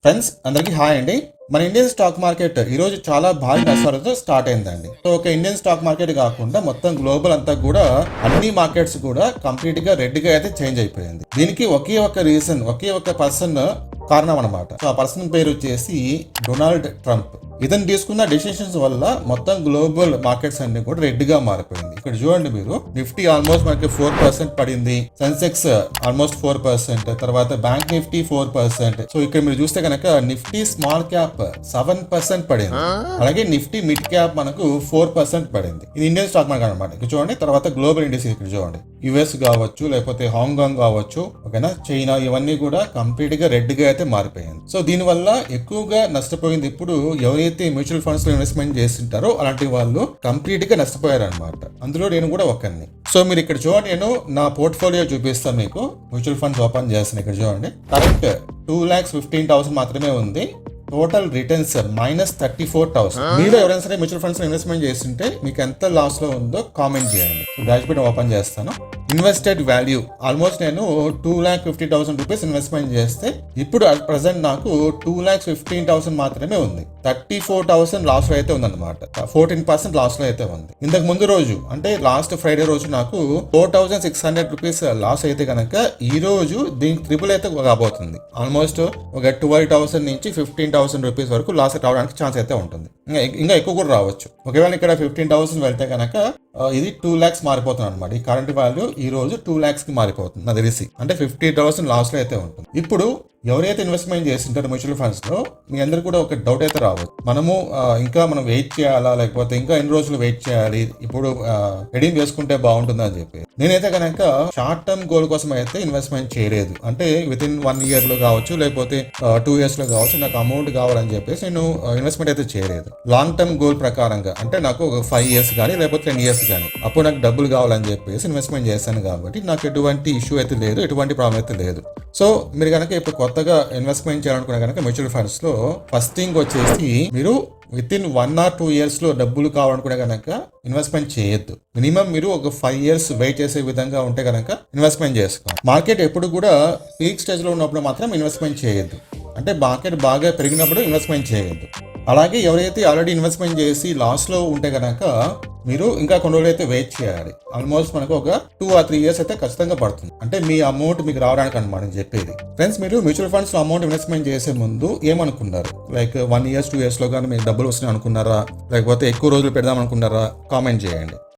Friends అందరికీ hi అండి. మన ఇండియన్ స్టాక్ మార్కెట్ ఈ రోజు చాలా భారీ నష్టాలతో స్టార్ట్ అయిందండి. సో ఒక ఇండియన్ స్టాక్ మార్కెట్ కాకుండా మొత్తం గ్లోబల్ అంతా కూడా అన్ని మార్కెట్స్ కూడా కంప్లీట్ గా రెడ్ గా అయితే చేంజ్ అయిపోయింది. దీనికి ఒకే ఒక రీజన్, ఒకే ఒక పర్సన్ కారణం అనమాట. సో ఆ పర్సన్ పేరు వచ్చేసి డొనాల్డ్ ట్రంప్. ఇతను తీసుకున్న డెసిషన్స్ వల్ల మొత్తం గ్లోబల్ మార్కెట్స్ అన్ని కూడా రెడ్ గా మారిపోయింది. ఇక్కడ చూడండి మీరు, నిఫ్టీ ఆల్మోస్ట్ మనకి 4% పడింది, సెన్సెక్స్ ఆల్మోస్ట్ 4%, తర్వాత బ్యాంక్ నిఫ్టీ 4%. సో ఇక్కడ మీరు చూస్తే కనుక నిఫ్టీ స్మాల్ క్యాప్ 7% పడింది, అలాగే నిఫ్టీ మిడ్ క్యాప్ మనకు 4% పడింది. ఇది ఇండియన్ స్టాక్ మార్కెట్ అనమాట. ఇక్కడ చూడండి, తర్వాత గ్లోబల్ ఇండెక్స్ ఇక్కడ చూడండి, యుఎస్ కావచ్చు, లేకపోతే హాంకాంగ్ కావచ్చు, ఓకేనా, చైనా, ఇవన్నీ కూడా కంప్లీట్ గా రెడ్ గా అయితే మారిపోయింది. సో దీనివల్ల ఎక్కువగా నష్టపోయింది ఇప్పుడు ఎవరైతే మ్యూచువల్ ఫండ్స్ లో ఇన్వెస్ట్మెంట్ చేస్తుంటారో అలాంటి వాళ్ళు కంప్లీట్ గా నష్టపోయారు అనమాట. అందులో నేను కూడా ఒకరిని. సో మీరు ఇక్కడ చూడండి, నేను నా పోర్ట్ఫోలియో చూపిస్తాను మీకు. మ్యూచువల్ ఫండ్స్ ఓపెన్ చేస్తాను. ఇక్కడ చూడండి, కరెక్ట్ 2,15,000 మాత్రమే ఉంది. Total returns -34,000. మీరు ఎవరైనా సరే మ్యూచువల్ ఫండ్స్ లో ఇన్వెస్ట్మెంట్ చేస్తుంటే మీకు ఎంత లాస్ లో ఉందో కామెంట్ చేయండి. డాష్ బోర్డ్ ఓపెన్ చేస్తాను. ఇన్వెస్టెడ్ వాల్యూ ఆల్మోస్ట్ నేను 2,50,000 రూపీస్ ఇన్వెస్ట్మెంట్ చేస్తే ఇప్పుడు ప్రెసెంట్ నాకు 2,15,000 మాత్రమే ఉంది. 34,000 లాస్ లో అయితే ఉందన్నమాట. 14% లాస్ లో అయితే ఉంది. ఇంతకు ముందు రోజు అంటే లాస్ట్ ఫ్రైడే రోజు నాకు 4,600 రూపీస్ లాస్ అయితే కనుక ఈ రోజు దీనికి ట్రిపుల్ అయితే కాబోతుంది. ఆల్మోస్ట్ ఒక 12,000 నుంచి 15,000 రూపీస్ వరకు లాస్ రావడానికి ఛాన్స్ అయితే ఉంటుంది. ఇంకా ఎక్కువ కూడా రావచ్చు. ఒకవేళ ఇక్కడ 15,000 వెళ్తే కనుక ఇది 2 lakhs మారిపోతుంది అనమాట. ఈ కరెంట్ వాల్యూ ఈ రోజు 2 lakhs కి మారిపోతుంది నాకు తెలిసి. అంటే 50,000 లాస్ లో అయితే ఉంటుంది. ఇప్పుడు ఎవరైతే ఇన్వెస్ట్మెంట్ చేస్తుంటారో మ్యూచువల్ ఫండ్స్ లో, మీ అందరు కూడా ఒక డౌట్ అయితే రావచ్చు, ఇంకా మనం వెయిట్ చేయాలా, లేకపోతే ఇంకా ఎన్ని రోజులు వెయిట్ చేయాలి, ఇప్పుడు రెడీమ్ చేసుకుంటే బాగుంటుందా అని చెప్పి. నేనైతే కనుక షార్ట్ టర్మ్ గోల్ కోసం అయితే ఇన్వెస్ట్మెంట్ చేయలేదు. అంటే విత్ ఇన్ 1 year లో కావచ్చు, లేకపోతే 2 years లో కావచ్చు, నాకు అమౌంట్ కావాలని చెప్పేసి నేను ఇన్వెస్ట్మెంట్ అయితే చేయలేదు. లాంగ్ టర్మ్ గోల్ ప్రకారంగా, అంటే నాకు ఒక 5 years కానీ లేకపోతే 10 years కానీ అప్పుడు నాకు డబ్బులు కావాలని చెప్పేసి ఇన్వెస్ట్మెంట్ చేశాను. కాబట్టి నాకు ఎటువంటి ఇష్యూ అయితే లేదు, ఎటువంటి ప్రాబ్లం అయితే లేదు. సో మీరు కనుక ఇప్పుడు కొత్తగా ఇన్వెస్ట్మెంట్ చేయాలనుకునే కనుక మ్యూచువల్ ఫండ్స్ లో ఫస్ట్ థింగ్ వచ్చేసి మీరు విత్ ఇన్ 1 or 2 years లో డబ్బులు కావాలనుకునే కనుక ఇన్వెస్ట్మెంట్ చేయొద్దు. మినిమం మీరు ఒక 5 years వెయిట్ చేసే విధంగా ఉంటే కనుక ఇన్వెస్ట్మెంట్ చేసుకోండి. మార్కెట్ ఎప్పుడు కూడా పీక్ స్టేజ్ లో ఉన్నప్పుడు మాత్రం ఇన్వెస్ట్మెంట్ చేయొద్దు. అంటే మార్కెట్ బాగా పెరిగినప్పుడు ఇన్వెస్ట్మెంట్ చేయొద్దు. అలాగే ఎవరైతే ఆల్రెడీ ఇన్వెస్ట్మెంట్ చేసి లాస్ లో ఉంటే కనుక మీరు ఇంకా కొన్ని రోజులు అయితే వెయిట్ చేయాలి. ఆల్మోస్ట్ మనకు ఒక 2 or 3 years అయితే ఖచ్చితంగా పడుతుంది. అంటే మీ అమౌంట్ మీకు రావడానికి అనమాట నేను చెప్పేది. ఫ్రెండ్స్, మీరు మ్యూచువల్ ఫండ్స్ లో అమౌంట్ ఇన్వెస్ట్మెంట్ చేసే ముందు ఏమనుకున్నారు? లైక్ 1 year 2 years లో కానీ మీకు డబ్బులు వస్తున్నాయి అనుకున్నారా, లేకపోతే ఎక్కువ రోజులు పెడదాం అనుకున్నారా? కామెంట్ చేయండి.